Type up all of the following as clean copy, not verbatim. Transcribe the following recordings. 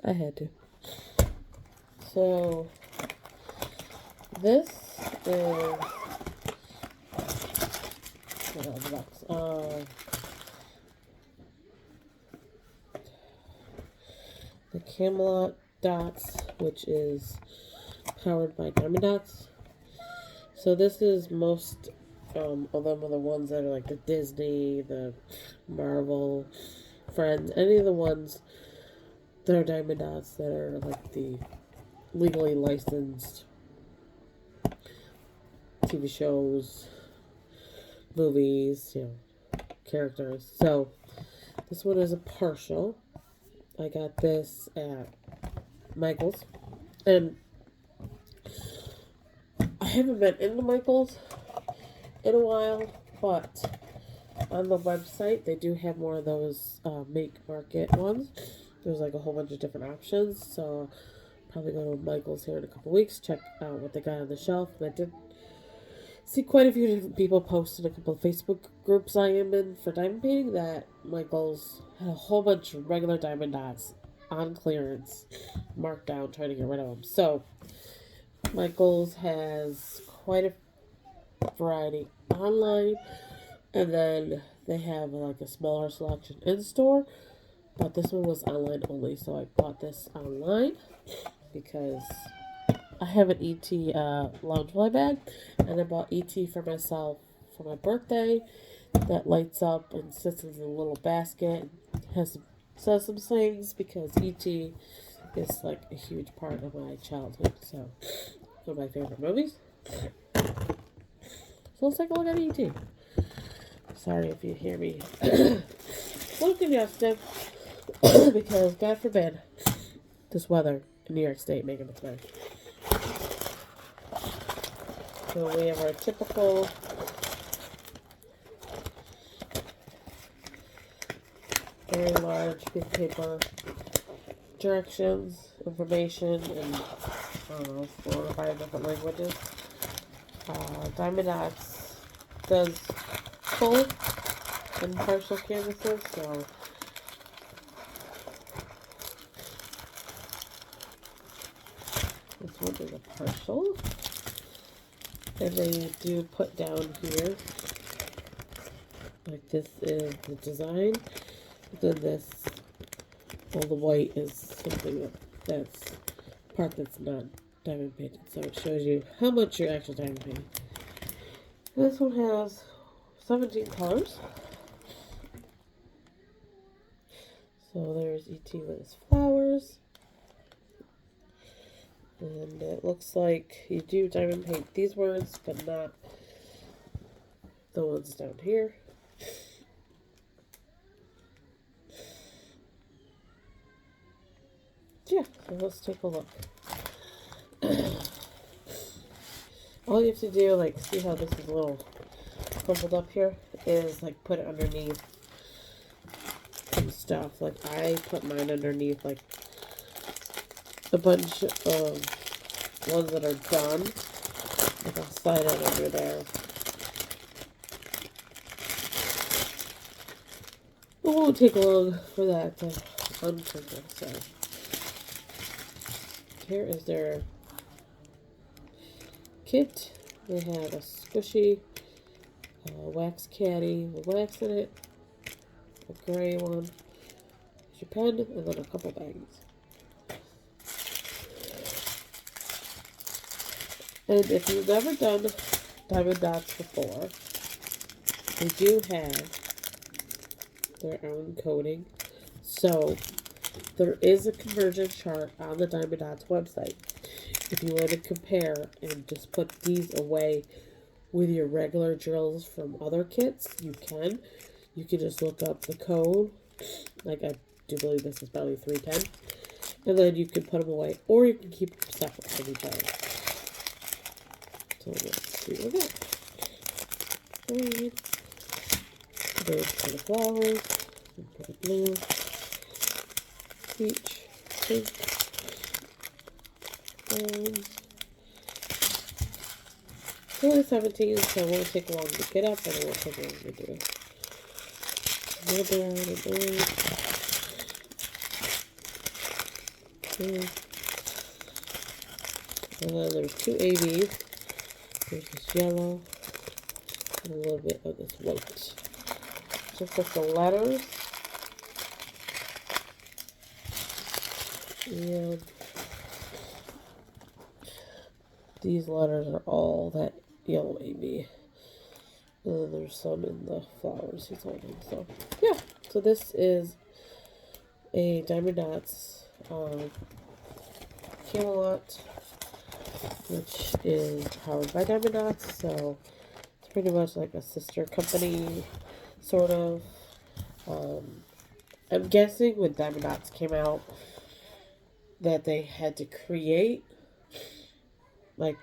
I had to. So, this is... What else the box? The Camelot Dots, which is powered by Diamond Dots. So this is most of them are the ones that are like the Disney, the Marvel, Friends, any of the ones that are Diamond Dots that are like the legally licensed TV shows, movies, characters. So this one is a partial. I got this at Michael's, and I haven't been into Michael's in a while, but on the website they do have more of those make market ones. There's like a whole bunch of different options, so probably go to Michael's here in a couple weeks, check out what they got on the shelf. And I did see quite a few different people post in a couple of Facebook groups I am in for diamond painting that Michael's had a whole bunch of regular Diamond Dots on clearance, marked down, trying to get rid of them. So Michael's has quite a variety online, and then they have like a smaller selection in store, but this one was online only, so I bought this online because I have an ET Loungefly bag, and I bought ET for myself for my birthday that lights up and sits in a little basket and says some things, because ET is like a huge part of my childhood, so one of my favorite movies. So let's take a look at ET. Sorry if you hear me little congested because God forbid this weather in New York State making its way. So we have our typical very large piece of paper, directions, information, and I don't know, 4 or 5 different languages. Diamond Dots does full and partial canvases, so this one is a partial. And they do put down here, like this is the design, then this, well, the white is something that's part that's not diamond painted, so it shows you how much you're actually diamond painting. This one has 17 colors. So there's ET with his flowers. And it looks like you do diamond paint these words, but not the ones down here. Yeah, so let's take a look. All you have to do, like, see how this is a little crumpled up here, is like put it underneath some stuff. Like I put mine underneath like a bunch of ones that are done. Like I'll slide it under there. It won't take long for that to uncrumple. So here is their kit. They have a squishy wax caddy with wax in it, a gray one, your pen, and then a couple baggies. And if you've never done Diamond Dots before, they do have their own coding. So there is a conversion chart on the Diamond Dots website. If you want to compare and just put these away with your regular drills from other kits, you can. You can just look up the code. Like I do believe this is probably 310. And then you can put them away, or you can keep them separate from each other. So let's see what we got. Green. There's for the flowers. For the blue. Peach. Pink. It's only 17, so it won't take long to get up, and it won't take long to do it. Another one and orange. And then there's 2 ABs. There's this yellow and a little bit of this white. Just like the letters. And these letters are all that yellow AB. And then there's some in the flowers he's holding. So, yeah. So this is a Diamond Dots Camelot, which is powered by Diamond Dots. So, it's pretty much like a sister company, sort of. I'm guessing when Diamond Dots came out that they had to create like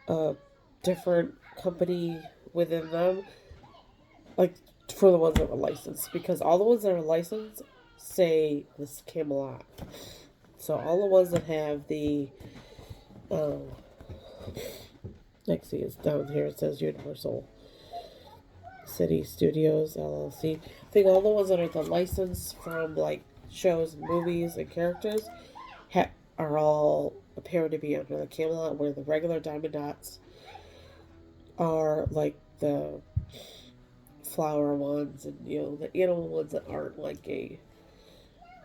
a different company within them, like for the ones that were licensed, because all the ones that are licensed say this Camelot. So all the ones that have the next is down here, it says Universal City Studios LLC. I think all the ones that are the license from like shows and movies and characters are all appear to be under the Camelot, where the regular Diamond Dots are like the flower ones and, you know, the animal ones that aren't like a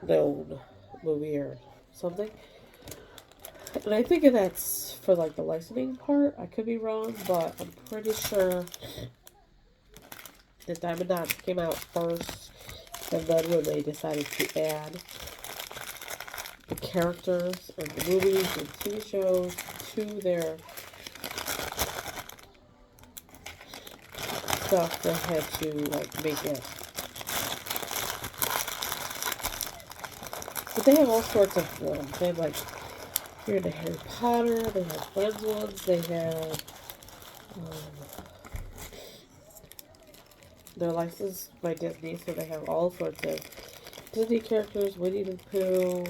known movie or something. And I think that's for like the licensing part. I could be wrong, but I'm pretty sure the Diamond Dots came out first, and then when they decided to add the characters and the movies and TV shows to their stuff, they had to like make it. But they have all sorts of ones. They have like here the Harry Potter, they have Friends ones, they have they're licensed by Disney, so they have all sorts of Disney characters, Winnie the Pooh.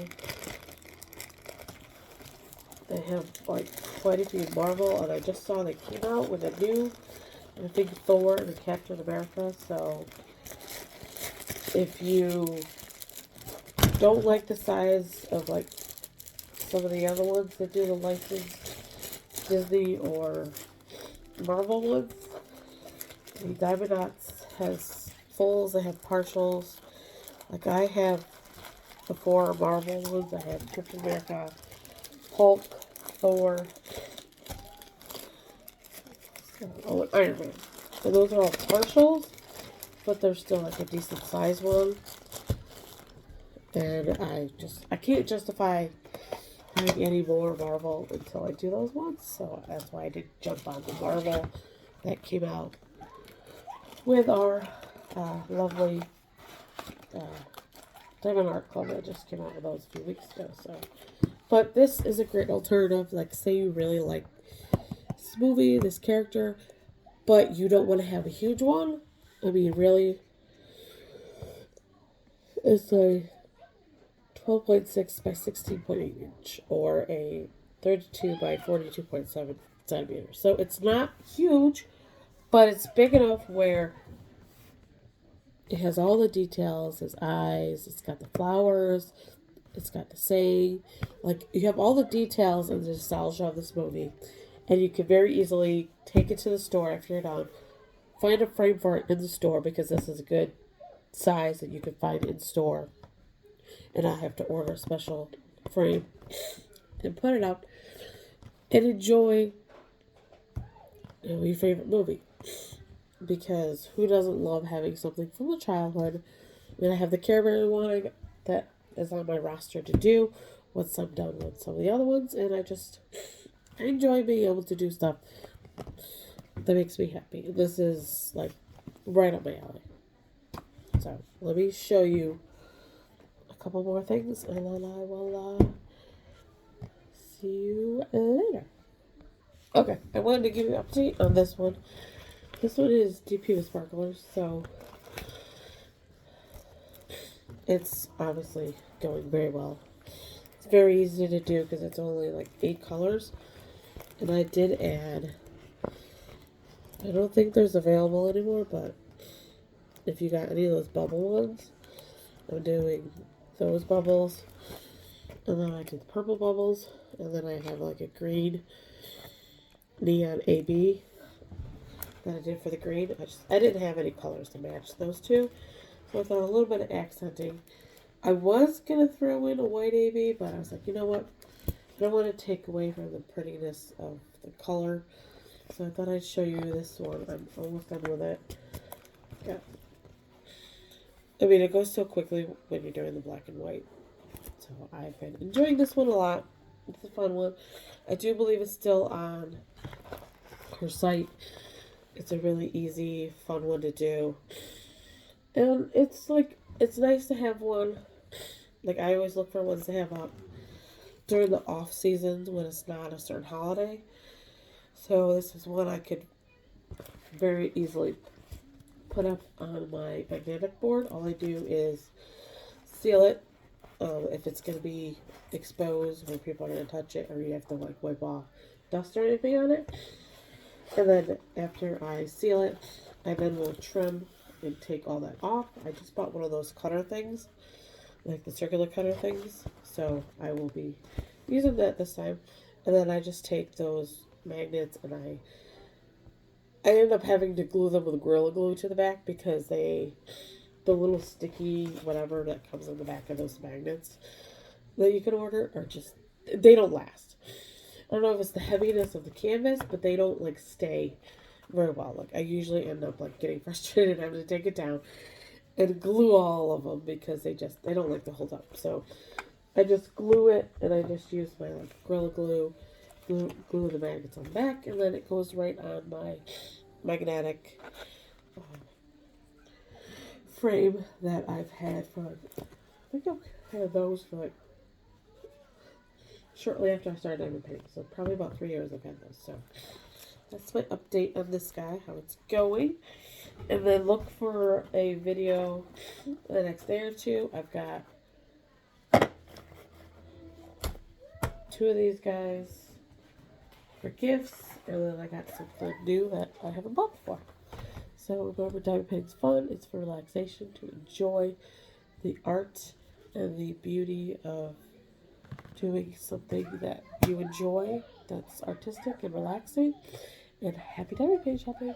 They have like quite a few Marvel, and I just saw they came out with a new, I think, Thor and Captain America. So if you don't like the size of like some of the other ones that do the licensed Disney or Marvel ones, the Diamond Dots has fulls, they have partials. Like I have the 4 Marvel ones. I have Captain America, Hulk, Thor, and Iron Man. And those are all partials, but they're still like a decent size one. And I can't justify having any more Marvel until I do those ones. So that's why I did jump on the Marvel that came out with our lovely Diamond Art Club that just came out with those a few weeks ago. So, but this is a great alternative. Like, say you really like this movie, this character, but you don't want to have a huge one. I mean, really, it's a 12.6 by 16.8 inch, or a 32 by 42.7 centimeters. So it's not huge, but it's big enough where it has all the details, his eyes, it's got the flowers, it's got the saying. Like, you have all the details and the nostalgia of this movie, and you can very easily take it to the store after you're done, find a frame for it in the store, because this is a good size that you can find in store, and I have to order a special frame and put it up and enjoy, you know, your favorite movie. Because who doesn't love having something from the childhood? I mean, I have the Care Bear one that is on my roster to do once I'm done with some of the other ones, and I enjoy being able to do stuff that makes me happy. This is like right up my alley. So let me show you a couple more things, and then I will see you later. Okay, I wanted to give you an update on this one. This one is DP with sparklers, so it's obviously going very well. It's very easy to do because it's only like 8 colors. And I did add, I don't think there's available anymore, but if you got any of those bubble ones, I'm doing those bubbles. And then I did the purple bubbles. And then I have like a green neon AB that I did for the green. I didn't have any colors to match those two. So I thought a little bit of accenting. I was going to throw in a white AB, but I was like, you know what? I don't want to take away from the prettiness of the color. So I thought I'd show you this one. I'm almost done with it. Yeah. I mean, it goes so quickly when you're doing the black and white. So I've been enjoying this one a lot. It's a fun one. I do believe it's still on her site. It's a really easy, fun one to do. And it's like, it's nice to have one. Like, I always look for ones to have up during the off seasons when it's not a certain holiday. So this is one I could very easily put up on my magnetic board. All I do is seal it if it's going to be exposed where people are going to touch it, or you have to like wipe off dust or anything on it. And then after I seal it, I then will trim and take all that off. I just bought one of those cutter things, like the circular cutter things, so I will be using that this time. And then I just take those magnets and I end up having to glue them with Gorilla Glue to the back because the little sticky whatever that comes in the back of those magnets that you can order are just, they don't last. I don't know if it's the heaviness of the canvas, but they don't like stay very well. Like, I usually end up like getting frustrated and having to take it down and glue all of them because they don't like to hold up. So I just glue it, and I just use my like Gorilla Glue, glue the magnets on the back, and then it goes right on my magnetic frame that I've had for like, I think I've had those for like shortly after I started diamond painting. So probably about 3 years I've had those. So that's my update on this guy, how it's going. And then look for a video the next day or two. I've got 2 of these guys for gifts, and then I got something new that I haven't bought before. So remember, diamond painting's fun. It's for relaxation, to enjoy the art and the beauty of doing something that you enjoy, that's artistic and relaxing. And happy diamond painting shopping!